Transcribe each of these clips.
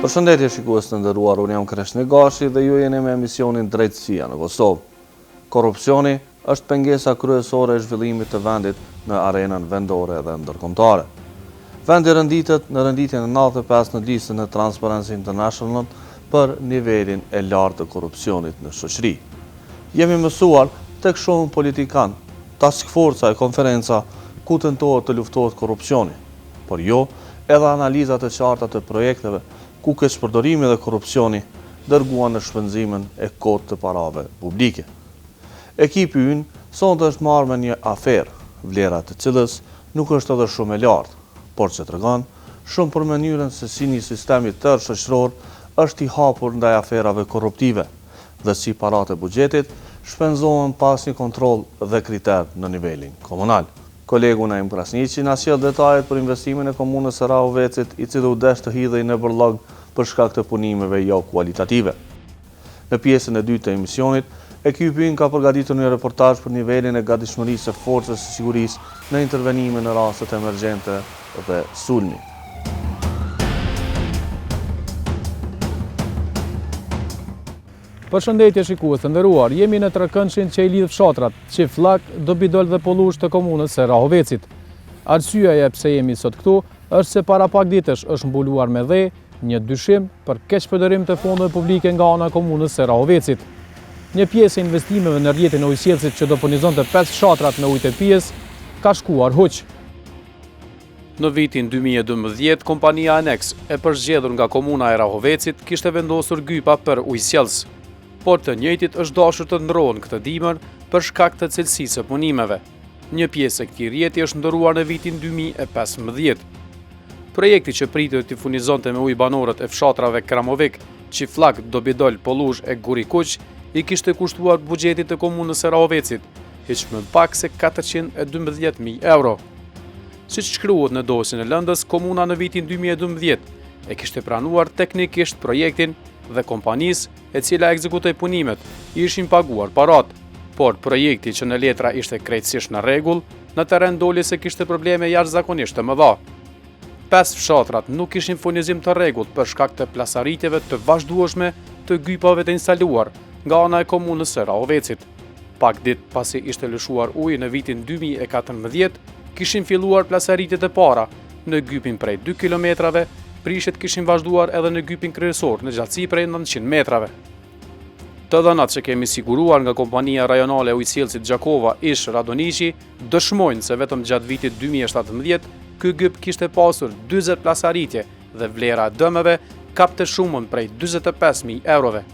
Përshëndetje shikues të nderuar, unë jam Kreshni Gashi dhe ju jeni me emisionin Drejtësia në Kosovë. Korrupsioni është pengesa kryesore e zhvillimit të vendit në arenën vendore dhe ndërkombëtare. Vendi renditet në renditjen e 95 në listën e Transparency International për nivelin e lartë të korrupsionit në shoqëri. Jemi mësuar tek shumë politikan, task forca e konferenca ku tentohet të luftohet korrupsioni, por jo edhe analizat e qarta të projekteve ku keqpërdorimi dhe korrupsioni dërguan në shpenzimin e kotë të parave publike. Ekipi ynë sonte është marrë me një aferë, vlera të cilës nuk është edhe shumë e lartë, por që tregon shumë për mënyrën se si një sistem i tërë shoqëror është i hapur ndaj aferave korruptive dhe si paratë e buxhetit shpenzohen pas një kontroll dhe kriter në nivelin komunal. Kolegu Naim Krasniqi na sjell detajet për investimin e komunës së Rahovecit, i cili u desh të hidhej në bërllog për shkak të punimeve jo kualitative. Në pjesën e dytë të emisionit, ekipi ynë ka përgatitur një reportazh për nivelin e gatishmërisë së forcës së sigurisë në intervenime në rastet emergjente dhe sulmi. Përshëndetje shikues të nderuar, jemi në trekëndshin që i lidh fshatrat Çifllak, Dobidol dhe Pollush të komunës së Rahovecit. Arsyeja pse jemi sot këtu është se para pak ditësh është mbuluar me dhe një dyshim për keqpërdorim të fondeve publike nga ana e komunës së Rahovecit. Një pjesë e investimeve në rrjetin e ujësjellësit që do furnizonte 5 fshatrat me ujë të pijes ka shkuar huq. Në vitin 2012, kompania Anex, e përzgjedhur nga komuna e Rahovecit, kishte vendosur gypa për ujësjellës, por të njëjtit është dashur të ndrohen këtë dimër për shkak të cilësisë së punimeve. Një pjesë e këtij rrjeti është ndëruar në vitin 2015. Projekti që pritet të furnizonte me ujë banorët e fshatrave Kramovik, Çifllak, Dobidol, Pollush e Gurikuq, i kishte kushtuar buxhetit të komunës së Rahovecit hiç më pak se 412.000 euro. Siç shkruhet në dosjen e lëndës, komuna në vitin 2012 e kishte pranuar teknikisht projektin dhe kompanisë e cila ekzekutoi punimet i ishin paguar parat, por projekti që në letra ishte krejtësisht në rregull, në terren doli se kishte probleme jashtëzakonisht të mëdha. 5 fshatrat nuk kishin furnizim të rregullt për shkak të plasaritjeve të vazhdueshme të gypave të instaluar nga ana e komunës së Rahovecit. Pak ditë pasi ishte lëshuar uji në vitin 2014, kishin filluar plasaritjet e para në gypin prej 2 kilometrave, prishet kishin vazhduar edhe në gypin kryesor në gjatësi prej 900 metrave. Të dhënat që kemi siguruar nga kompania rajonale e ujësjellësit Gjakova Ish Radoniqi dëshmojnë se vetëm gjatë vitit 2017 ky gyp kishte pasur 40 plasaritje dhe vlera e dëmeve kapte shumën prej 45.000 eurove.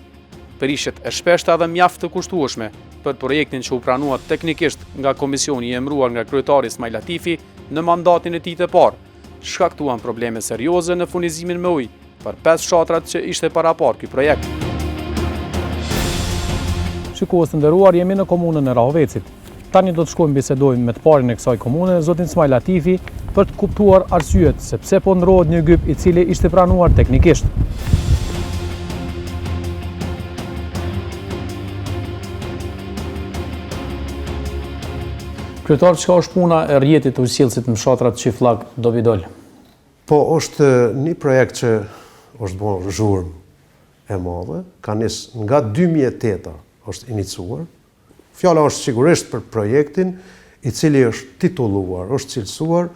Prishet e shpeshta dhe mjaft të kushtueshme për projektin që u pranua teknikisht nga komisioni i emëruar nga kryetari Ismail Latifi në mandatin e tij të parë, shkaktuan probleme serioze në furnizimin me ujë për 5 fshatrat që ishte parapar ky projekt. Shikues të nderuar, jemi në komunën e Rahovecit. Tani do të shkojmë bisedojmë me të parin e kësaj komune, zotin Ismail Latifi, për të kuptuar arsyet se pse po ndrohet një gyp i cili ishte pranuar teknikisht. Kryetar, çka është puna e rrjetit të ujësjellësit në fshatrat Çifllak, Dobidol? Po, është një projekt që është bërë zhurmë e madhe, ka nis nga 2008 është iniciuar. Fjala është sigurisht për projektin i cili është titulluar, është cilësuar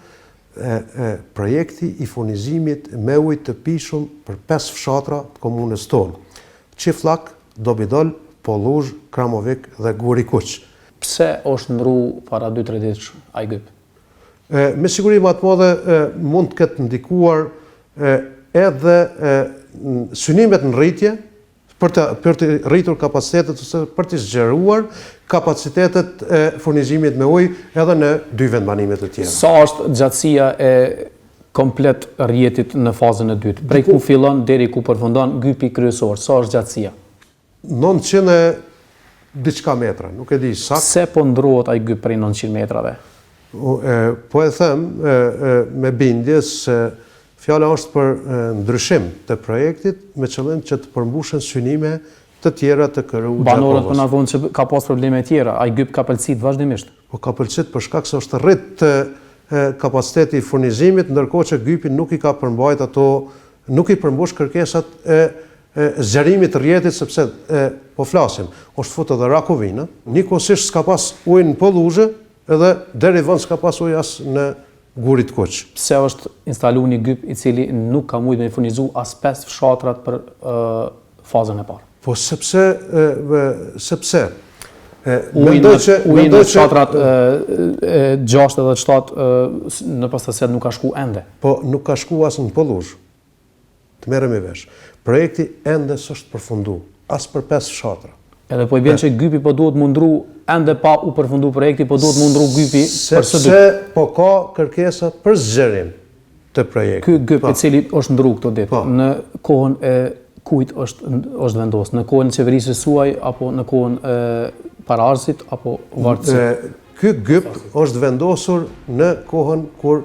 projekti i furnizimit me ujë të pishëm për 5 fshatra të komunës tonë: Çifllak, Dobidol, Pollush, Kramovik dhe Gurikuq. Pse është ndru para 2-3 ditësh ai gyp? Me siguri më të madhe mund të ketë ndikuar edhe synimet në rritje për të rritur kapacitetet ose për të zgjeruar kapacitetet e furnizimit me ujë edhe në 2 vendbanime të tjera. Sa është gjatësia e komplet rrjetit në fazën e dytë? Prej ku fillon deri ku përfundon gypi kryesor? Sa është gjatësia? 900 diçka metra, nuk e di saktë. Se po ndrohet ai gyp prej 900 metrave? Po e them me bindje se fjala është për ndryshim të projektit me qëllim që të përmbushen synime të tjera të KRU Gjakovës. Banorët po na thonë se ka pas probleme tjera, ai gyp ka pëlqit vazhdimisht. Po ka pëlqit për shkak se është rrit kapaciteti i furnizimit, ndërkohë që gypi nuk i ka përmbajt ato nuk i përmbush kërkesat e zgjerimit të rrjetit, sepse po flasim, është futur edhe Rakovina, njëkohësisht s'ka pas ujë në Polluzhë edhe deri vonë s'ka pas ujë as në Gurit Kuq. Pse është instaluar një gyp i cili nuk ka mujtë me furnizu as 5 fshatrat për fazën e parë? Po sepse ujë në fshatrat 6 edhe 7 në pastaset nuk ka shku ende. Po nuk ka shku as në Polluzhë. Të merrem i vesh. Projekti ende s'është përfundu, as për 5 fshatra. Edhe po i bën që gypi po duhet mundru ende pa u përfundu projekti, po duhet mundru gypi për së sepse po ka kërkesa për zgjerim të projektit. Ky gyp i cili është ndru këto ditë, në kohën e kujt është vendosur, në kohën e qeverisë suaj apo në kohën e paraardhësit apo vartësit? Ky gyp është vendosur në kohën kur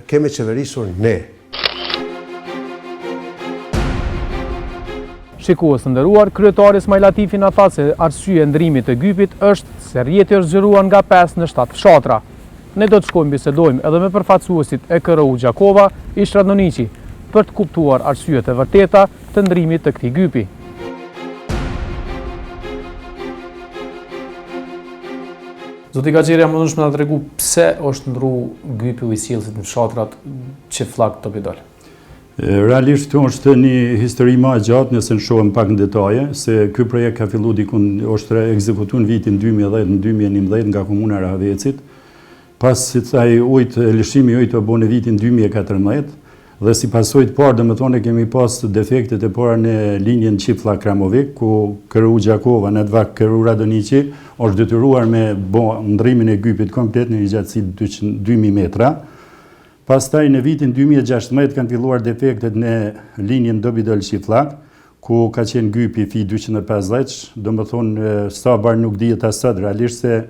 kemi qeverisur ne. Shikues të nderuar, kryetari Ismail Latifi na tha se arsye e ndrimit të gypit është se rrjeti është zgjeruar nga 5 në 7 fshatra. Ne do të shkojmë bisedojmë edhe me përfaqësuesit e KRU Gjakova, ish Radoniqi, për të kuptuar arsyet e vërteta të ndrimit të këtij gypi. Zoti Gaxheria, më mundësh me ta tregu pse është ndru gypi i sjellësit në fshatrat Çifllak Dobidol? Realisht kjo është një histori më e gjatë nëse në shohim pak në detaje, se ky projekt ka filluar dikun është ekzekutuar në vitin 2010-2011 nga komuna e Rahovecit. Pas kësaj lëshimi i ujit u bën në vitin 2014 dhe si pasojë të parë domethënë kemi pas defektet e para në linjën Çifllak Kramovik, ku KRU Gjakova në vakt KRU Radoniqi është detyruar me ndrimin e gypit komplet në një gjatësi 2000 metra. Pastaj në vitin 2016 kanë filluar defektet në linjën Dobidol Çifllak, ku ka qenë gypi fi 250, domethënë sa bar nuk dihet as sot realisht se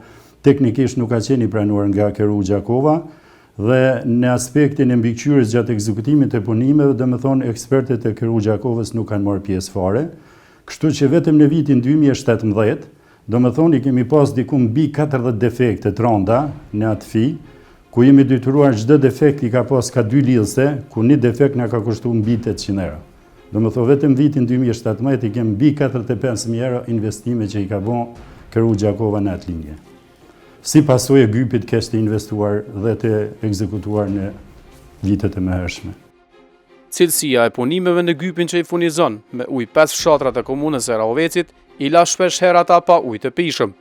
teknikisht nuk ka qenë i pranuar nga KRU Gjakova dhe në aspektin e mbikëqyrjes gjatë ekzekutimit të punimeve, domethënë ekspertët e KRU Gjakovës nuk kanë marrë pjesë fare. Kështu që vetëm në vitin 2017, domethënë i kemi pas diku mbi 40 defekte të rënda në atë fi, ku jemi detyruar çdo defekt i ka pas ka 2 lidhse, ku një defekt na ka kushtuar mbi 800 euro. Domethënë vetëm vitin 2017 i kemi mbi 45.000 euro investime që i ka bën KRU Gjakova në atë linje. Si pasojë e gypit kështë investuar dhe të ekzekutuar në vitet e mëhershme. Cilësia e punimeve në gypin që i furnizon me ujë 5 fshatrat e komunës së Rahovecit i la shpesh herë ata pa ujë të pijshëm.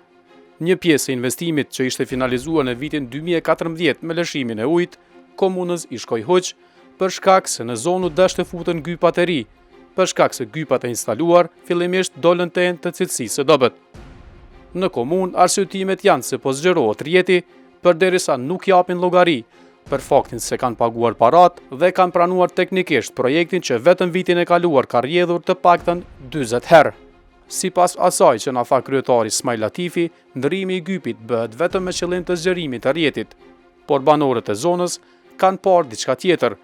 Një pjesë e investimit që ishte finalizuar në vitin 2014 me lëshimin e ujit, komunës i shkoi hoq për shkak se në zonë u dashte futën gypat e ri, për shkak se gypat e instaluar fillimisht dolën të enë të cilësisë së dobët. Në komunë arsyetimet janë se po zgjerohet rrjeti përderisa nuk japin llogari për faktin se kanë paguar parat dhe kanë pranuar teknikisht projektin që vetëm vitin e kaluar ka rrjedhur të paktën 40 herë. Sipas asaj që na tha kryetari Ismail Latifi, ndrimi i gypit bëhet vetëm me qëllim të zgjerimit të rrjetit, por banorët e zonës kanë parë diçka tjetër.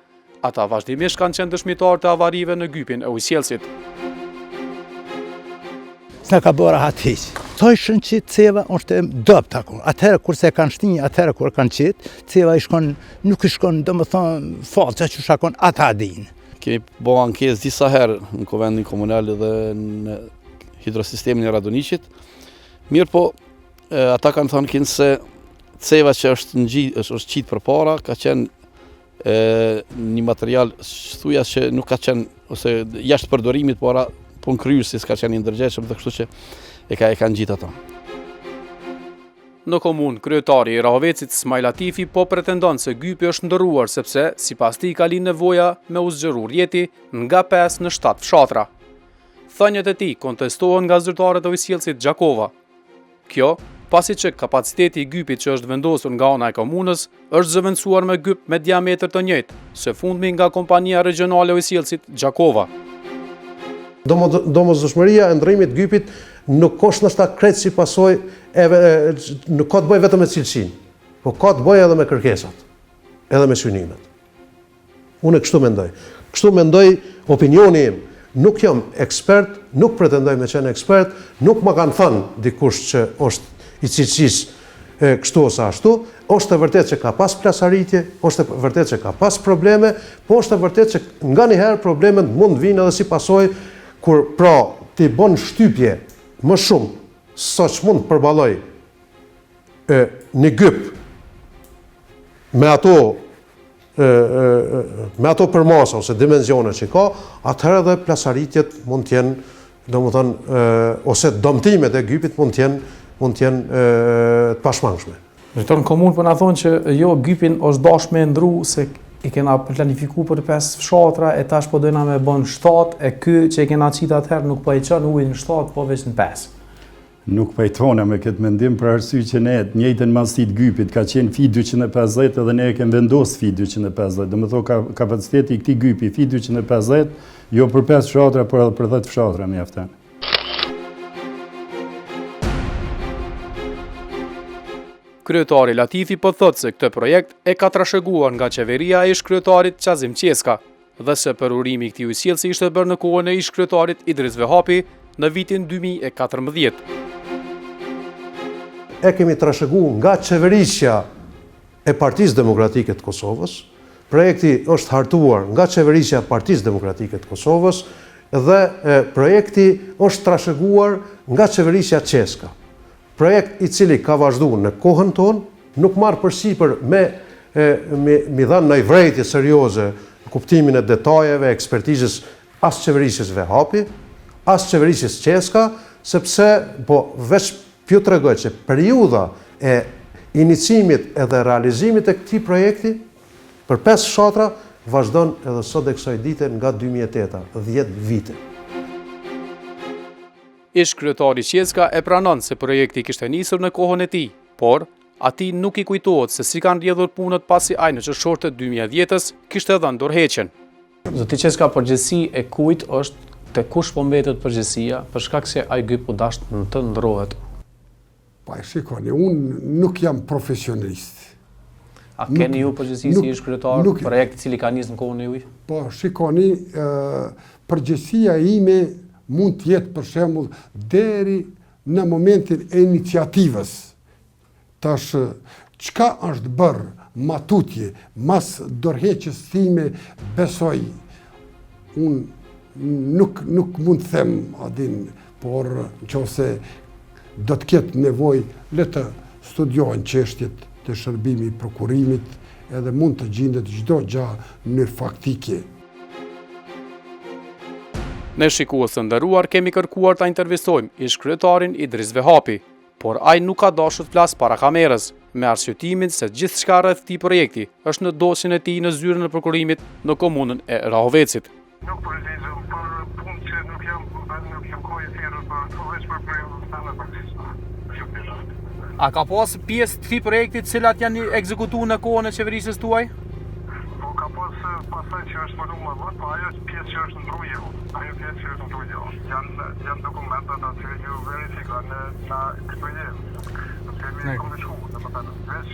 Ata vazhdimisht kanë qenë dëshmitar të avarive në gypin e ujësjellësit. S'na ka bërë hiç. Thojshën që ceva është dopt akon. Atëherë kurse kanë shtinj, atëherë kur kanë qit, ceva nuk i shkon domethënë fallça që shakon ata din. Kemi bërë ankesë disa herë në Kuvendin Komunal dhe në hidrosistemin e Radoniqit. Mirë po, ata kanë thënë kinë se ceva që është qitë për para, ka qenë një material thuja që nuk ka qenë, ose jashtë përdorimit, por punë kryerësi s'ka qenë i ndërgjegjshëm dhe kështu që e kanë gjitë ata. Në komunë, kryetari i Rahovecit Ismail Latifi po pretendon se gypi është ndërruar sepse sipas tij ka lind nevoja me u zgjeru rrjeti nga 5 në 7 fshatra. Thënjet e tij kontestohen nga zyrtarët e ujësjellësit Gjakova. Kjo, pasi që kapaciteti i gypit që është vendosur nga ana e komunës është zëvendësuar me gyp me diametër të njëjtë, së fundmi nga kompania regionale e ujësjellësit Gjakova. Domosdoshmëria e ndrimit gypit nuk është nështë krejt si pasojë nuk ka të bëjë vetëm me cilësinë, po ka të bëjë edhe me kërkesat, edhe me synimet. Unë kështu mendoj. Kështu mendoj opinioni im. Nuk jam ekspert, nuk pretendoj me qenë ekspert, nuk më kanë thënë dikush që është i cilësisë kështu ose ashtu, është e vërtet që ka pas plasaritje, është e vërtet që ka pas probleme, po është e vërtet që nga njëherë problemet mund vinë edhe si pasojë kur pra ti bën shtypje më shumë sa që mund përballoj një gyp me ato përmasa ose dimensione që ka, atëherë edhe plasaritjet mund t'jenë, domethënë, ose dëmtimet e gypit mund t'jenë të pashmangshme. Drejtori në komunë po na thonë që jo gypin është dashur me ndru se i kena planifikuar për 5 fshatra e tash po dojna me bën 7 e ky që i kena qitë atëherë nuk po i çon ujin në 7 po veç në 5. Nuk pajtona me këtë mendim për arsye që ne të njëjtën masit gypit ka qenë fi 250 edhe ne e kemi vendosur fi 250. Domethënë kapaciteti i këtij gypi fi 250 jo për 5 fshatra por edhe për 10 fshatra mjafton. Kryetari Latifi po thotë se këtë projekt e ka trashëguar nga qeveria e ish-kryetarit Qazim Qeska dhe se përurimi i këtij ujësjellsi ishte bërë në kohën e ish-kryetarit Idris Vehapi në vitin 2014. E kemi trashëguar nga qeverisja e Partisë Demokratike të Kosovës, projekti është hartuar nga qeverisja e Partisë Demokratike të Kosovës dhe projekti është trashëguar nga qeverisja Qeska. Projekt i cili ka vazhduar në kohën tonë, nuk marrë përsipër me dhënë ndaj vërejtje serioze në kuptimin e detajeve, ekspertizës as qeverisjes Vehapi, as qeverisjes Qeska, sepse po veç pju tregoj që periudha e inicimit edhe realizimit e këtij projekti për 5 fshatra vazhdon edhe sot e kësaj dite nga 2008, 10 vite. Ish-kryetari Qeska e pranon se projekti kishte nisur në kohën e tij, por atij nuk i kujtohet se si kanë rrjedhur punët pasi ai në qershor të 2010-s kishte dhënë dorëheqjen. Zoti Qeska, përgjegjësi e kujt është, te kush po mbetet përgjegjësia për shkak se ai gyp po dash të ndrohet? Pa shikoni, unë nuk jam profesionist. A keni ju përgjegjësi si ish-kryetar projekti i cili ka nisur në kohën e juaj? Po shikoni, përgjegjësia ime mund të jetë për shembull deri në momentin e iniciativës. Tash, çka është bërë matutje, mas dorëheqjes time, besoj, unë nuk mund të them adin, por nëse do të ketë nevojë, le të studiohen çështjet të shërbimit prokurimit, edhe mund të gjendet çdo gjë në mënyrë faktike. Ne shikues të nderuar kemi kërkuar ta intervistojmë ish-kryetarin Idris Vehapi, por ai nuk ka dashur të flasë para kamerës, me arsyetimin se gjithçka rreth këtij projekti është në dosjen e tij në zyrën e prokurimit në komunën e Rahovecit. Nuk përgjigjem për punë që nuk jam kohë e thirrur për veç për projektin e partisë. A ka pas pjesë të këtij projekti të cilat janë ekzekutuar në kohën e qeverisjes tuaj? Po ka pas pasaj që është folur më vonë, po ajo pjesë që është ndruje. Ajo pjesë që është ndruje. Janë dokumentat aty që verifikojnë na këtë gjë. Kemi komishuar, domethënë, veç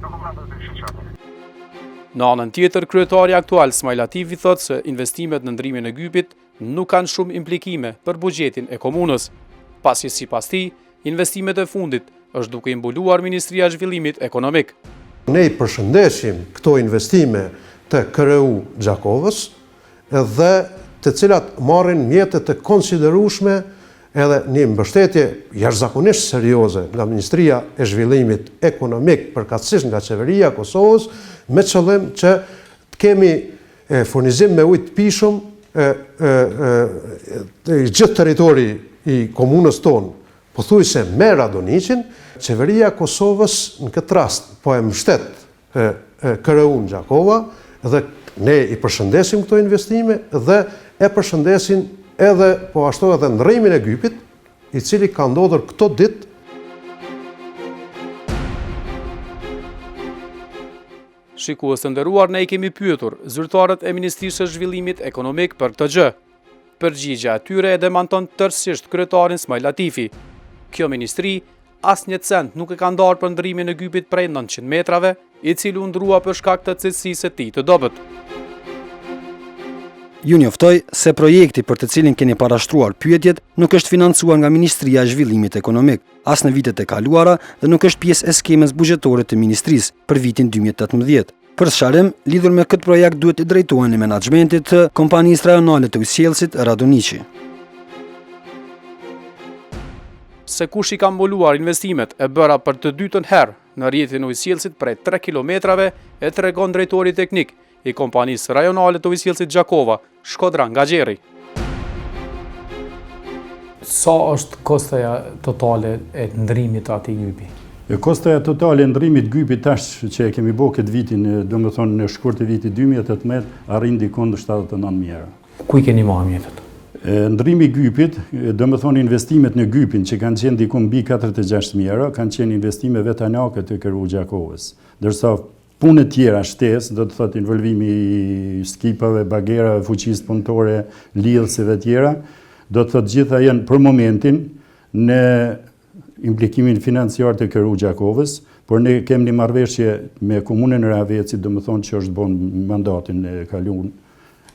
dokumentat e shqiptar. Në anën tjetër, kryetari aktual Smaj Latifi thotë se investimet në ndrimin e gypit nuk kanë shumë implikime për buxhetin e komunës, pasi sipas tij, investimet e fundit është duke i mbuluar Ministria e Zhvillimit Ekonomik. Ne i përshëndesim këto investime të KRU Gjakovës dhe të cilat marrin mjete të konsiderueshme edhe një mbështetje jashtëzakonisht serioze nga Ministria e Zhvillimit Ekonomik, përkatësisht nga Qeveria e Kosovës, me qëllim që të kemi furnizim me ujë të pishëm gjithë territori i komunës tonë, pothuajse me Radoniqin. Qeveria e Kosovës në këtë rast po e mbështet KRU-n Gjakova dhe ne i përshëndesim këto investime dhe e përshëndesin edhe po ashtu edhe ndrrimin e gypit, i cili ka ndodhur këto ditë. Shikues të nderuar, ne i kemi pyetur zyrtarët e Ministrisë së Zhvillimit Ekonomik për këtë gjë. Përgjigjja e tyre e demanton tërësisht kryetarin Smaj Latifi. Kjo ministri asnjë cent nuk e ka ndarë për ndrimin e gypit prej 900 metrave, i cili u ndrua për shkak të cilësisë së tij të dobët. ju njoftoj se projekti për të cilin keni parashtruar pyetjet nuk është financuar nga Ministria e Zhvillimit Ekonomik, as në vitet e kaluara dhe nuk është pjesë e skemës buxhetore të Ministrisë për vitin 2018. Për sqarim, lidhur me këtë projekt duhet të drejtoheni menaxhmentit të Kompanisë Rajonale të Ujësjellësit Radoniqi. Se kush i ka mbuluar investimet e bëra për të dytën herë në rrjetin e ujësjellësit prej 3 kilometrave e tregon drejtori teknik i Kompanisë Rajonale të Ujësjellësit Gjakova, Shkodran Gaxheri. Sa është kostaja totale e ndrimit të atij gypi? Kostaja totale e ndrimit gypit tash që e kemi bërë këtë vitin, domethënë në shkurt të vitit 2018, arrin dikon 79.000 euro. Ku i keni marrë mjetet? Ndrimi i gypit, domethënë investimet në gypin që kanë qenë diku mbi 46.000 euro, kanë qenë investime vetanake të KRU Gjakovës. Ndërsa punë tjera shtesë, do të thotë involvimi i skipave, bagerave, fuqisë punëtore, lidhëseve tjera, do të thotë gjitha janë për momentin në implikimin financiar të KRU Gjakovës, por ne kemi një marrëveshje me komunën e Ravecit, domethënë që është bën mandatin e kaluar,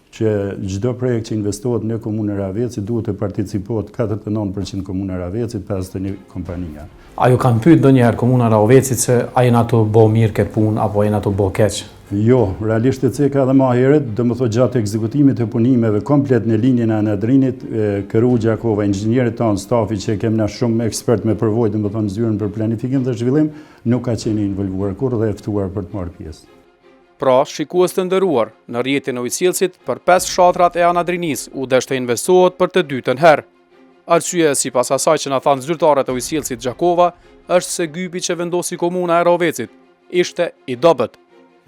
që çdo projekt që investohet në komunën e Ravecit duhet të participohet 49% komuna e Ravecit, 51 kompania. A ju kanë pyet ndonjëherë komuna e Ravecit se a jena të bë mirë këtë punë apo jena të bë keq? Jo, realisht e ceka edhe më herët, domethënë gjatë ekzekutimit të punimeve komplet në linjën e anadrinit, KRU Gjakova, inxhinierët tanë, stafi që kemi na shumë ekspert me përvojë, domethënë zyrën për planifikim dhe zhvillim, nuk ka qenë involvuar kurrë dhe e ftuar për të marrë pjesë. Pra, shikues të nderuar, në rrjetin e ujësjellësit për 5 fshatrat e anadrinisë u desh të investohet për të dytën herë. Arsyeja sipas asaj që na thanë zyrtarët e ujësjellësit Gjakova është se gypi që vendosi komuna e Ravecit ishte i dobët.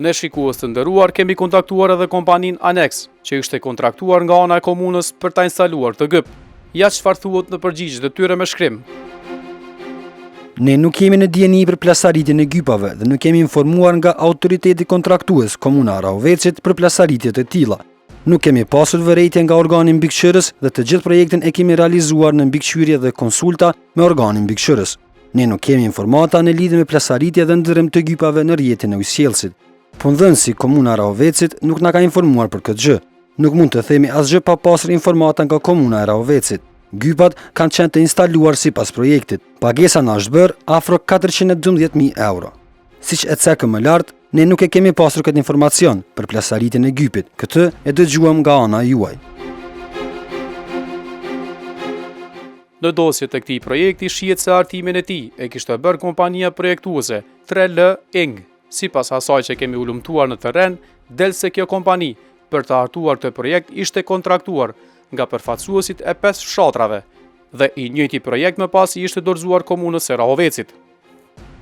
Ne shikues të nderuar kemi kontaktuar edhe kompaninë Anex, që ishte kontraktuar nga ana e komunës për ta instaluar të gyp. Ja çfarë thuhet në përgjigje të tyre me shkrim. Ne nuk kemi në dieni për plasaritjen e gypave dhe nuk kemi informuar nga autoriteti kontraktues Komuna e Ravecit për plasaritje të tilla. Nuk kemi pasur vërejtje nga organi mbikëqyrës dhe të gjithë projektin e kemi realizuar në mbikëqyrje dhe konsulta me organin mbikëqyrës. Ne nuk kemi informata në lidhje me plasaritje dhe ndërrim të gypave në rrjetin e ujësjellësit. Punëdhënësi Komuna e Ravecit nuk na ka informuar për këtë gjë. Nuk mund të themi asgjë pa pasur informata nga Komuna e Ravecit. Gypat kanë qenë të instaluar sipas projektit. Pagesa na është bërë afro 412.000 euro. Siç e cekëm më lart, ne nuk e kemi pasur këtë informacion për plasaritjen e gypit. Këtë e dëgjuam nga ana juaj. Në dosje të këtij projekti shihet se hartimin e tij e kishte bërë kompania projektuese 3L Ing. Sipas asaj që kemi ulumtuar në terren, del se kjo kompani për të hartuar këtë projekt ishte kontraktuar nga përfaqësuesit e 5 fshatrave dhe i njëjti projekt më pas i ishte dorëzuar komunës së Rahovecit.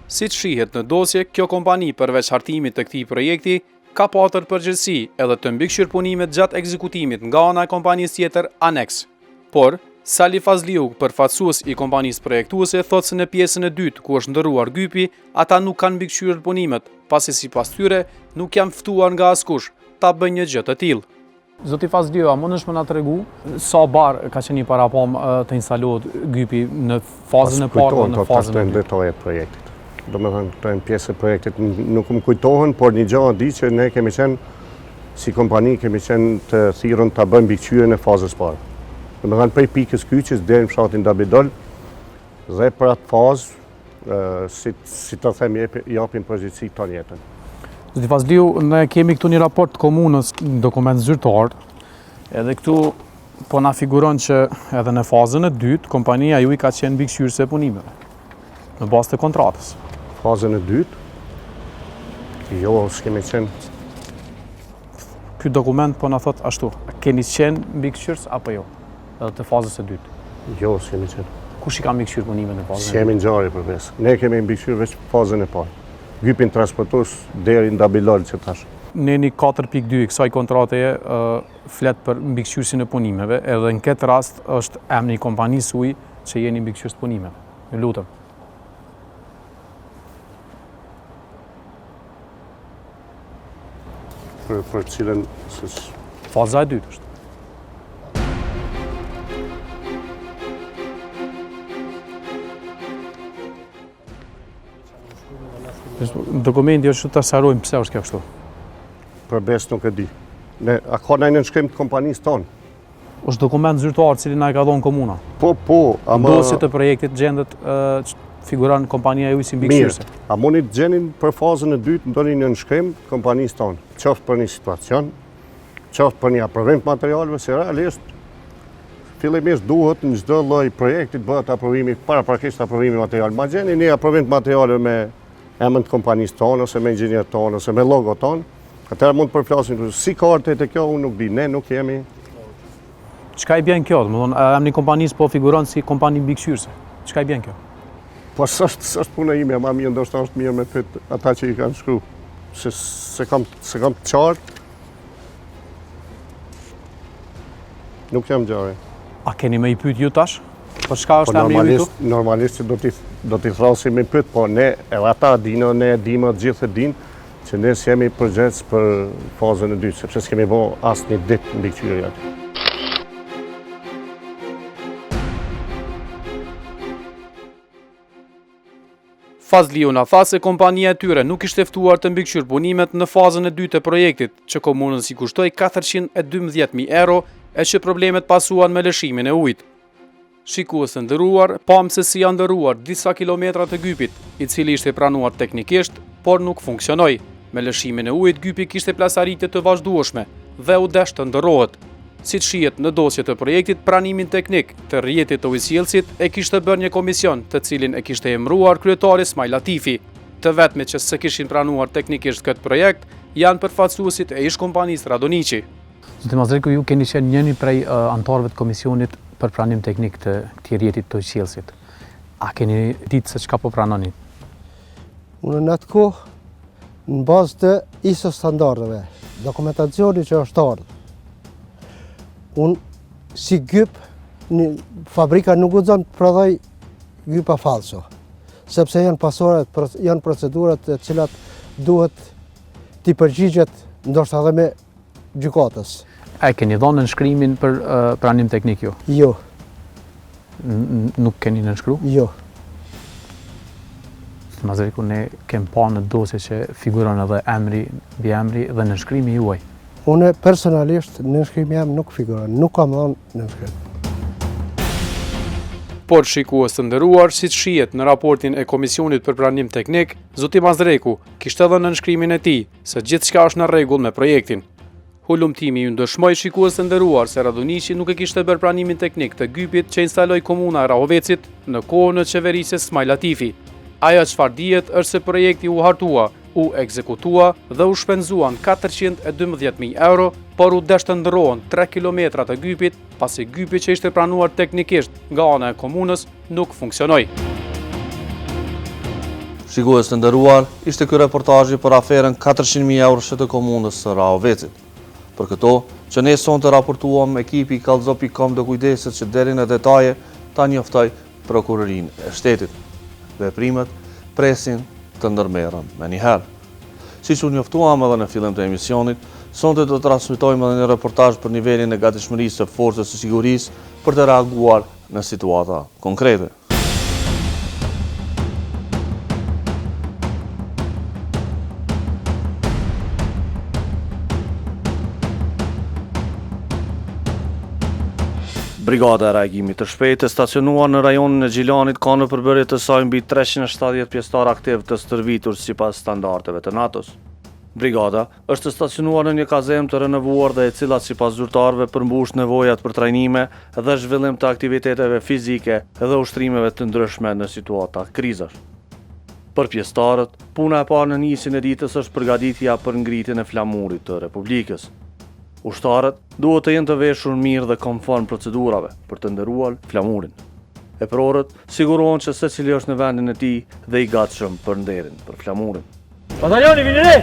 Siç shihet në dosje, kjo kompani përveç hartimit të këtij projekti ka patër përgjegjësi edhe të mbikëqyr punimet gjatë ekzekutimit nga ana e kompanisë tjetër Anex. Por Sali Fazliu, përfaqësues i kompanisë projektuese, thotë se në pjesën e dytë ku është ndërruar gypi, ata nuk kanë mbikëqyrë punimet, pasi sipas tyre nuk janë ftuar nga askush ta bëjnë një gjë të tillë. Zoti Fazliu, a mundesh më na tregu sa bar ka qenë para pam të instalohet gypi në fazën e parë dhe në fazën e dytë e projektit. Domethënë këto janë pjesë e projektit, nuk më kujtohen, por një gjë di që ne kemi qenë si kompani kemi qenë të thirrur ta bëjmë mbikëqyrjen e fazës parë. Domethënë prej pikës kyçës deri në fshatin Dabidol dhe për atë fazë si të them japin përgjegjësi tonë jetën. Zoti Fazliu, ne kemi këtu një raport të komunës, dokument zyrtar, edhe këtu po na figuron që edhe në fazën e dytë kompania ju i ka qenë mbikëqyrëse e punimeve në bazë të kontratës. Fazën e dytë? Jo, s'kemi qenë. Ky dokument po na thot ashtu, keni qenë mbikëqyrës apo jo? Edhe të fazës së dytë. Jo, s'kemi qenë. Kush i ka mbikëqyrë punimet në fazën e dytë? S'kemi ngjarje për pjesë. Ne kemi mbikëqyrë vetëm fazën e parë. Gypin transportues deri në Dabilol që tash. Në 4.2 kësaj kontrateje flet për mbikëqyrësin e punimeve, edhe në këtë rast është emri i kompanisë uji që jeni mbikëqyrës të punimeve. Ju lutem. Për cilën faza e dytë është. Dokumenti është të sarojmë pse është kjo kështu. Për bes nuk e di. A ka në nënshkrim të kompanisë tonë? Është dokument zyrtar cili na e ka dhënë komuna. Po, ama... Dosje të projektit gjendet figuron kompania juaj si mbikëqyrëse. A mundi të gjenin për fazën e dytë ndonjë nënshkrim të kompanisë tonë, qoftë për një situacion, qoftë për një aprovim të materialeve, se realisht fillimisht duhet në çdo lloj projekti të bëhet aprovimi, paraprakisht aprovimi material. Ma gjeni një aprovim të materialeve me emrin të kompanisë tonë, ose me inxhinier tonë, ose me logo tonë, atëherë mund të përflasim si kartet e kjo, unë nuk di, ne nuk jemi. Çka i bën kjo? Domethënë emri i kompanisë po figuron si kompani mbikëqyrëse. Çka i bën kjo? Po s'është puna ime, ma mirë ndoshta është mirë me pyet ata që i kanë shkruar. Se kam të qartë. Nuk jam gjarë. A keni më i pyet ju tash? Për çka është emri i juaj? Normalisht do t'i thrasim me pyet, po ne edhe ata dinë, ne e dimë, të gjithë e dinë që ne s'jemi përgjegjës për fazën e dytë, sepse s'kemi bërë asnjë ditë mbikëqyrje aty. Fazliuna tha se kompania e tyre nuk ishte ftuar të mbikëqyr punimet në fazën e dytë të projektit, që komunën si kushtoi 412.000 euro e që problemet pasuan me lëshimin e ujit. Shikues të nderuar, pam se si janë ndërruar disa kilometra të gypit, i cili ishte pranuar teknikisht, por nuk funksionoi. Me lëshimin e ujit, gypi kishte plasaritje të vazhdueshme dhe u desh të ndërrohet. Si shihet në dosje të projektit, pranimin teknik të rrjetit të ujësjellësit e kishte bërë një komision, të cilin e kishte emëruar kryetari Smaj Latifi. Të vetmit që se kishin pranuar teknikisht këtë projekt janë përfaqësuesit e ish kompanisë Radoniqi. Zotë Mazreku, ju keni qenë njëri prej anëtarëve të komisionit për pranim teknik të këtij rrjeti të ujësjellësit. A keni ditë se çka po pranoni? Unë në atë kohë, në bazë të ISO standardeve, dokumentacioni që është ardhur, unë si gyp, fabrika nuk guxon të prodhoj gypa falso, sepse janë procedurat të cilat duhet t'i përgjigjet ndoshta edhe me gjykatës. A keni dhënë nënshkrimin për pranim teknik ju? Jo. Nuk keni nënshkruar? Jo. Mazreku, ne kem pa në dosje që figuron edhe emri, mbi emri dhe nënshkrimi juaj. Unë personalisht nënshkrimi jam nuk figuron, nuk kam dhënë nënshkrim. Por shikues të nderuar, siç shihet në raportin e Komisionit për Pranim Teknik, zoti Mazreku kishte dhënë nënshkrimin e tij se gjithçka është në rregull me projektin. Hulumtimi ju ndëshmoi shikues të nderuar se Radoniqi nuk e kishte bërë pranimin teknik të gypit që instaloi komuna e Rahovecit në kohën e qeverisjes Smaj Latifi. Ajo çfarë dihet është se projekti u hartua, u ekzekutua dhe u shpenzuan 412.000 euro, por u desh të ndërrohen 3 kilometra të gypit, pasi gypi që ishte pranuar teknikisht nga ana e komunës nuk funksionoi. Shikues të nderuar, ishte ky reportazhi për aferën 400.000 euro të komunës së Rahovecit. Për këto, që ne sonte raportuam, ekipi i kallzo.com do kujdeset që deri në detaje ta njoftoj prokurorinë e shtetit. Veprimet presin të ndërmerren me njëherë. Siç u njoftuam edhe në fillim të emisionit, sonte do të transmetojmë edhe një reportazh për nivelin e gatishmërisë së forcës së sigurisë për të reaguar në situata konkrete. Brigada e reagimit të shpejtë e stacionuar në rajonin e Gjilanit ka në përbërje të saj mbi 370 pjesëtar aktiv të stërvitur sipas standardeve të NATO-s. Brigada është stacionuar në një kazemë të renovuar dhe e cila sipas zyrtarëve përmbush nevojat për trajnime dhe zhvillim të aktiviteteve fizike dhe ushtrimeve të ndryshme në situata krizash. Për pjesëtarët, puna e parë në nisjen e ditës është përgatitja për ngritjen e flamurit të Republikës. Ushtarët duhet të jenë të veshur mirë dhe konform procedurave për të nderuar flamurin. Eprorët sigurohen që secili është në vendin e tij dhe i gatshëm për nderin për flamurin. Bataljoni vini re!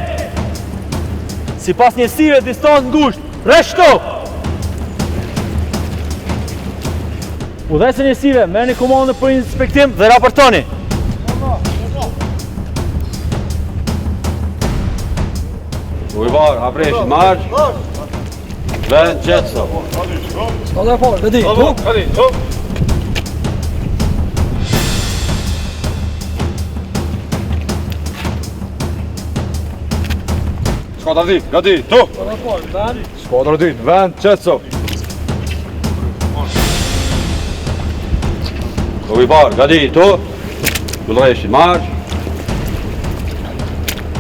Sipas njësive distancë ngushtë, rreshto! Udhëhecë njësive, merrni komandën për inspektim dhe raportoni. Ujvar, apresh, march. Vend qetëso. Ska dhe farë, vedi, tuk. Skuadra dytë, gati, tu! Skuadra dytë, vend, qetso! Kovi parë, gati, tu! Gullreshin, marsh!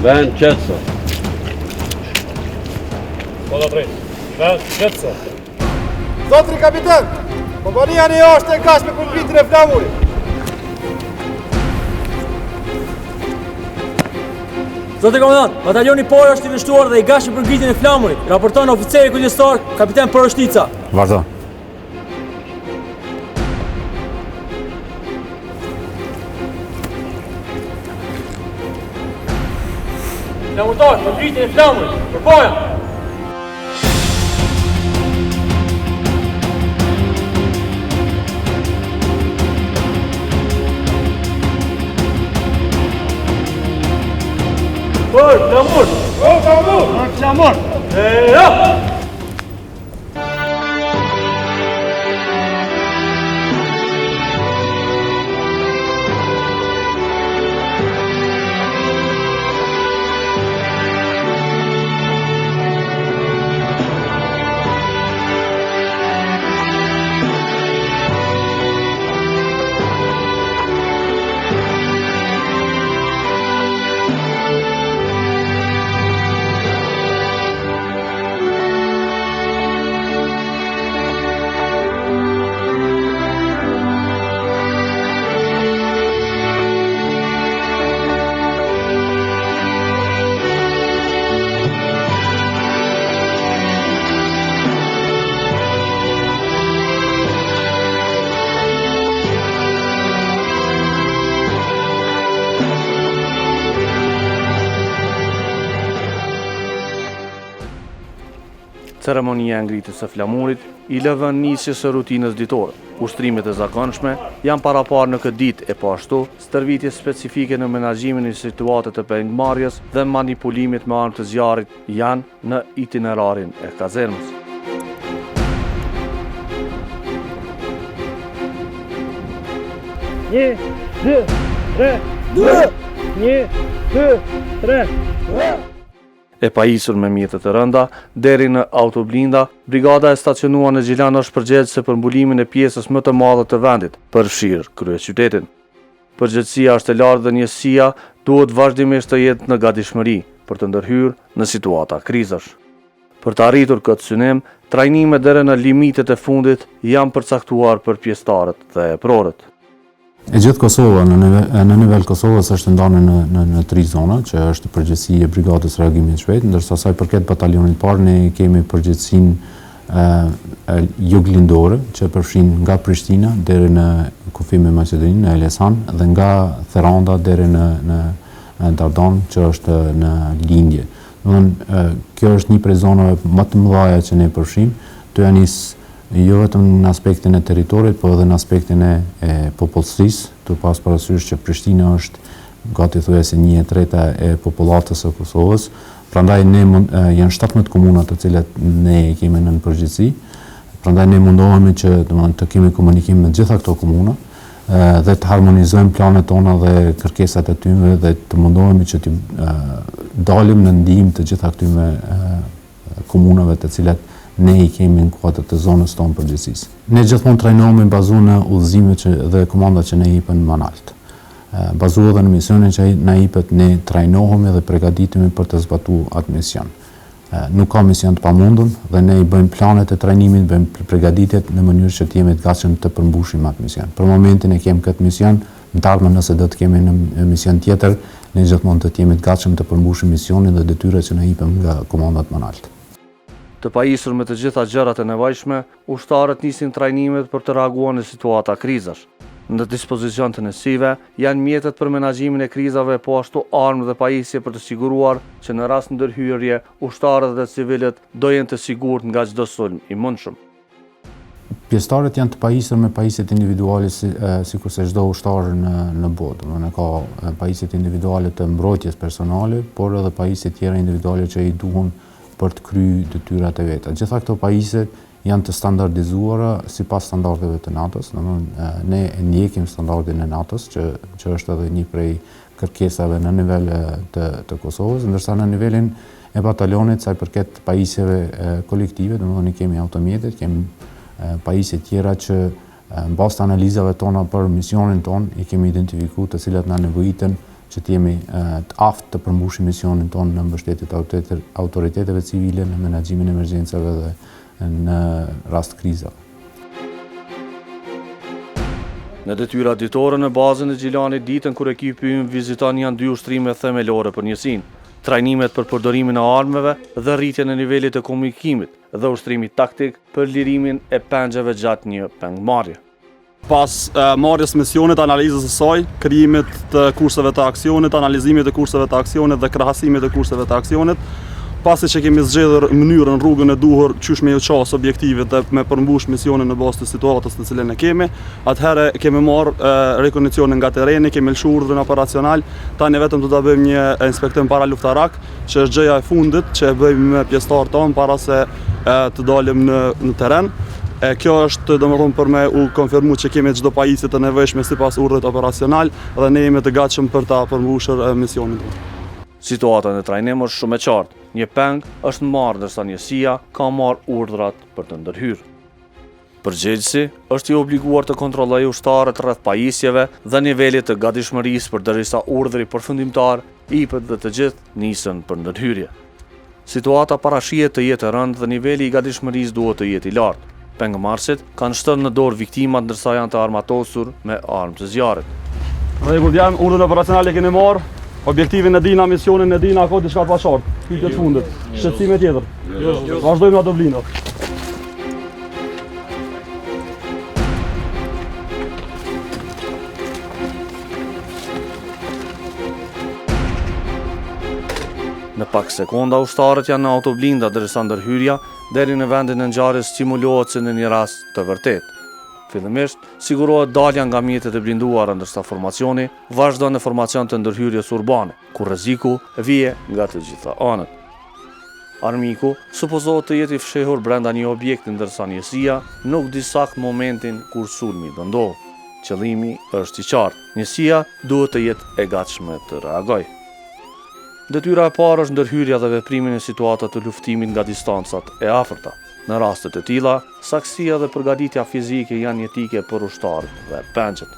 Vend, qetso! Skuadra drejt, vend, qetso! Zotri kapitan, kompania një është e kashme për mbritin e flamurit. Zotri komandant, batalioni parë është i nështuar dhe i gashëm për ngritjen e flamurit. Raporton oficeri kujdestar, kapitan Poroshtnica. Vazhdo. Flamurtar, për ngritjen e flamurit. Përpoja! Për flamur! Për flamur! Për flamur! Ja! Ceremonia e ngritjes së flamurit I lëvën nisjes së rutinës ditore. Ushtrimet e zakonshme janë paraparë në këtë ditë e po ashtu stërvitje specifike në menaxhimin e situatet të pengmarrjes dhe manipulimit me armë të zjarrit janë në itinerarin e kazermës. Një, dy, tre, një, dy, tre. E pajisur me mjetet të rënda, deri në autoblinda, brigada e stacionuar në Gjilan është përgjegjëse për mbulimin e pjesës më të madhe të vendit, përfshirë kryeqytetin. Përgjegjësia është e lartë dhe njësia duhet vazhdimisht të jetë në gatishmëri për të ndërhyrë në situata krizash. Për të arritur këtë synim, trajnime deri në limitet e fundit janë përcaktuar për pjesëtarët dhe eprorët. E gjithë Kosova, në nivel Kosovës është ndarë në 3 zona, që është përgjegjësia e brigadës reagimit shpejt, ndërsa sa i përket batalionit parë, ne kemi përgjegjësinë juglindore, që përfshin nga Prishtina deri në kufim me Maqedoninë, në Elbasan, dhe nga Theranda deri në Dardan, që është në lindje. Kjo është një prej zonave më të mëdha që ne përfshim, të janis jo vetëm në aspektin e territorit, por edhe në aspektin e popullsisë, të pas parasysh që Prishtina është gati thuajse 1/3 e popullatës së Kosovës. Prandaj janë 17 komuna të cilat ne kemi në përgjithësi. Prandaj ne mundohemi që të kemi komunikim me gjitha këto komuna dhe të harmonizojmë planet tona dhe kërkesat e tyre dhe të mundohemi që të dalim në ndihmë të gjitha këtyre komunave të cilat ne I kemi në kuadër të zonës tonë përgjithësisë. Ne gjithmonë trajnohemi bazuar në udhëzimet dhe komandat që ne jepën manalt. Bazuar edhe në misionin që na jepet, ne trajnohemi dhe përgatitemi për të zbatuar atë mision. Nuk ka mision të pamundur dhe ne I bëjmë planet e trajnimit, bëjmë përgatitjet në mënyrë që të jemi të gatshëm të përmbushim atë mision. Për momentin e kemi këtë mision, në të ardhmen nëse do të kemi një mision tjetër, ne gjithmonë do të jemi të gatshëm të përmbushim misionin dhe detyrat që na jepem nga komandat manalt. Të pajisur me të gjitha gjërat e nevojshme, ushtarët nisin trajnimet për të reaguar në situata krizash. Në dispozicion të njësive janë mjetet për menaxhimin e krizave, po ashtu armë dhe pajisje për të siguruar që në rast ndërhyrje, ushtarët dhe civilët do jenë të sigurt nga çdo sulm I mundshëm. Pjesëtarët janë të pajisur me pajisjet individuale sikurse çdo ushtar në botë. Ne ka pajisjet individuale të mbrojtjes personale, por edhe pajisje tjera individuale që I duhen për të kryer detyrat e veta. Gjitha këto pajisje janë të standardizuara sipas standardeve të NATO-s. Ne ndjekim standardin e NATO-s, që është edhe një prej kërkesave në nivel të Kosovës, ndërsa në nivelin e batalionit sa i përket pajisjeve kolektive, domethënë kemi automjetet, kemi pajisje tjera që në bazë të analizave tona për misionin ton i kemi identifikuar të cilat na nevojiten që të jemi të aftë të përmbushim misionin ton në mbështetjet autoriteteve civile, në menaxhimin e emergjencave dhe në rast krizave. Në detyrat ditore në bazën e Gjilanit ditën kur ekipi ynë viziton janë 2 ushtrime themelore për njësinë, trajnimet për përdorimin e armëve dhe rritjen e nivelit të komunikimit dhe ushtrimi taktik për lirimin e pengjeve gjatë një pengmarrje. Pas marrjes misionit, analizës së saj, krijimit të kurseve të aksionit, analizimit të kurseve të aksionit dhe krahasimit të kurseve të aksionit, pasi që kemi zgjedhur mënyrën, rrugën e duhur qysh me ju qas objektivet dhe me përmbush misionin në bazë të situatës në cilën e kemi, atëherë kemi marrë rekognicionin nga tereni, kemi lëshu urdhrin operacional, tani vetëm do ta bëjmë një inspektim para luftarak, që është gjëja e fundit që e bëjmë me pjesëtarët tonë para se të dalim në teren. Kjo është domethënë për me u konfirmu që kemi çdo pajisje të nevojshme sipas urdhrit operacional dhe ne jemi të gatshëm për ta përmbushur misionin tonë. Situata në trajnim është shumë e qartë. Një peng është marrë ndërsa njësia ka marrë urdhrat për të ndërhyrë. Përgjegjësi është i obliguar të kontrollojë ushtarët rreth pajisjeve dhe nivelit të gatishmërisë përderisa urdhri përfundimtar ipet dhe të gjithë nisen për ndërhyrje. Situata parashihet të jetë e rëndë dhe niveli i gatishmërisë duhet të jetë i lartë. Pengëmarrësit kanë shtërë në dorë viktimat ndërsa janë të armatosur me armë të zjarrit. Rregull jam, urdhën operacionale keni marrë, objektivin e dina, misionin e dina, ka diçka të pashartë, pyetje të fundit, shqetësime tjetër. Vazhdojmë ato blindat. Në pak sekonda ushtarët janë në autoblinda derisa ndërhyrja deri në vendin e ngjarjes stimulohet si në një rast të vërtetë. Fillimisht sigurohet dalja nga mjetet e blinduara ndërsa formacioni vazhdon në formacion të ndërhyrjes urbane, ku rreziku vije nga të gjitha anët. Armiku supozohet të jetë i fshehur brenda një objekti ndërsa njësia nuk di sakt momentin kur sulmi do ndodhë. Qëllimi është i qartë. Njësia duhet të jetë e gatshme të reagojë. Detyra e parë është ndërhyrja dhe veprimi në situata të luftimit nga distancat e afërta. Në rastet e tilla, saksia dhe përgatitja fizike janë jetike për ushtarët dhe pengjet.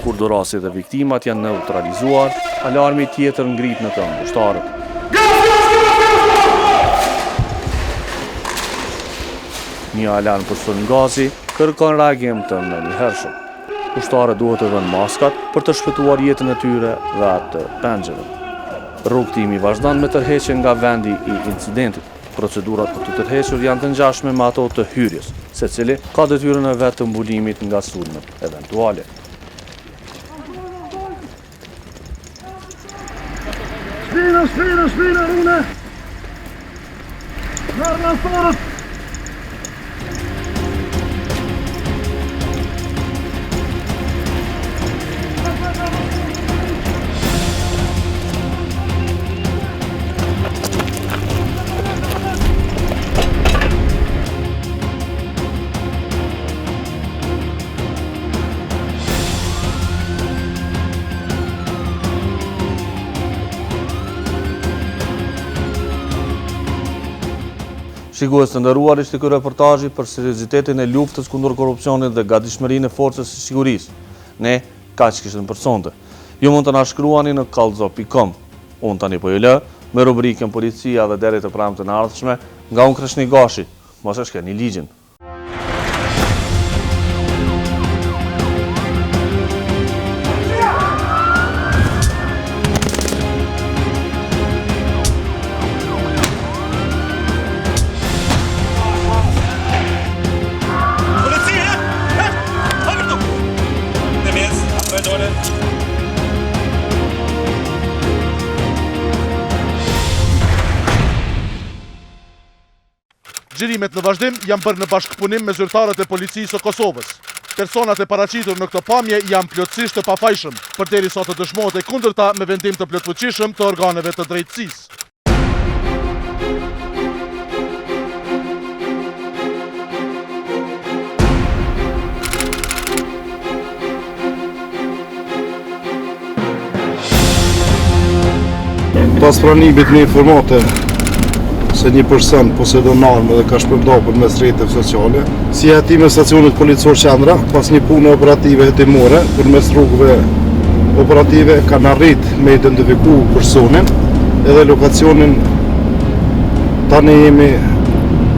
Kur dorasi dhe viktimat janë neutralizuar, alarmi tjetër ngrit në këmbë ushtarët. Një alarm për sulm gazi kërkon reagim të menjëhershëm. Ushtarët duhet të vënë maskat për të shpëtuar jetën e tyre dhe atë të pengjeve. Rrugtimi vazhdon me tërheqje nga vendi i incidentit. Procedurat për të tërhequr janë të ngjashme me ato të hyrjes, secili ka detyrën e vet të mbulimit nga sulmet eventuale. Shpina, rune! Nërë në storët! Shikues të nderuar, ishte ky reportazhi për seriozitetin e luftës kundër korrupsionit dhe gatishmërinë e forcës së sigurisë. Ne kaq kishën përsonte. Ju mund të na shkruani në kallzo.com. Unë tani po ju lë me rubrikën Policia dhe deri të premten e ardhshme nga unë Kreshni Gashi. Mos e shkeni ligjin. Xhirimet në vazhdim janë bërë në bashkëpunim me zyrtarët e policisë së Kosovës. Personat e paraqitur në këtë pamje janë plotësisht të pafajshëm, përderisa të dëshmohet e kundërta me vendim të plotfuqishëm të organeve të drejtësisë. Pas pranimit në informate se një person posedon armë dhe ka shpërndarë përmes rrjeteve sociale, si hetimi stacionit policor Qendra, pas një pune operative hetimore përmes rrugëve operative kanë arrit me identifiku personin edhe lokacionin. Tani jemi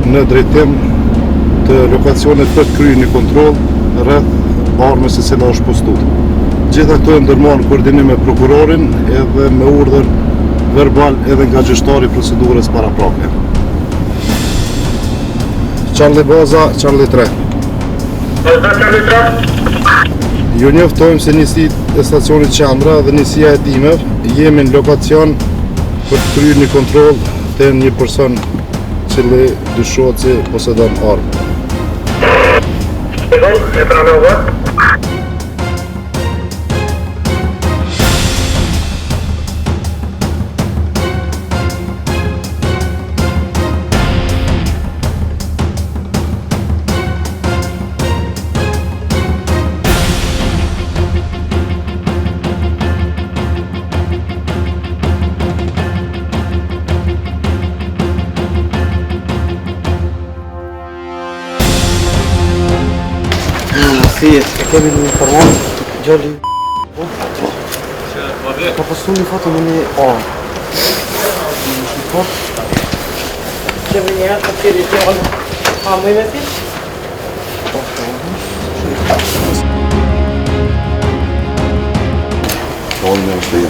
në drejtim të lokacionit për të kryer një kontroll rreth armës e cila është postuar. Gjitha këto ndërmarrën në koordinim me prokurorin edhe me urdhër verbal edhe nga gjyqtari procedurës paraprake. Charlie Baza, Charlie 3. Charlie 3. Ju njoftojmë se njësi e stacionit Qendra dhe njësia e hetimeve jemi në lokacion për të kryer një kontroll të një person cili dyshohet se posedon armë. E pranova. Kemi një informant, gjalli ka pasu një foto me një armë. Një foto. Kemi një të tjeri të armë. A, më i me ti? Onë me është të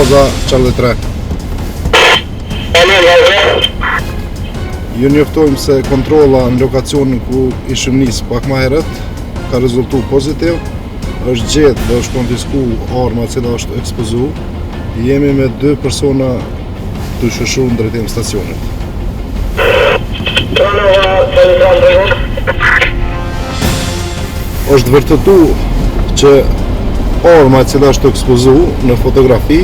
Baza, Charlie 3. Ju njoftojmë se kontrolla në lokacionin ku ishim nisë pak më herët ka rezultu pozitiv, është gjetë dhe është konfisku arma cila është ekspozu. Jemi me 2 persona të shëshur në drejtim stacionit. Është vërtetu që arma cila është ekspozu në fotografi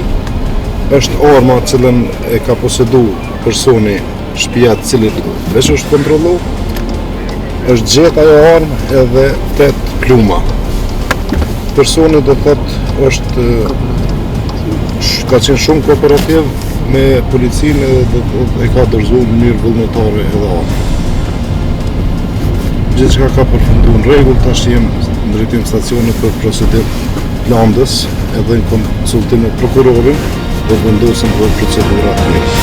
është arma cilën e ka posedu personi shtëpia të cilit veç është kontrollu, është gjetë ajo armë edhe 8 pluma. Personi do të thotë ka qenë shumë kooperativ me policinë dhe e ka dorëzuar në mënyrë vullnetare edhe armën. Gjithçka ka përfunduar në rregull, tash jemi në drejtim stacionit për procedurë lëndës edhe në konsultim me prokurorin dhe vendosim për procedurat.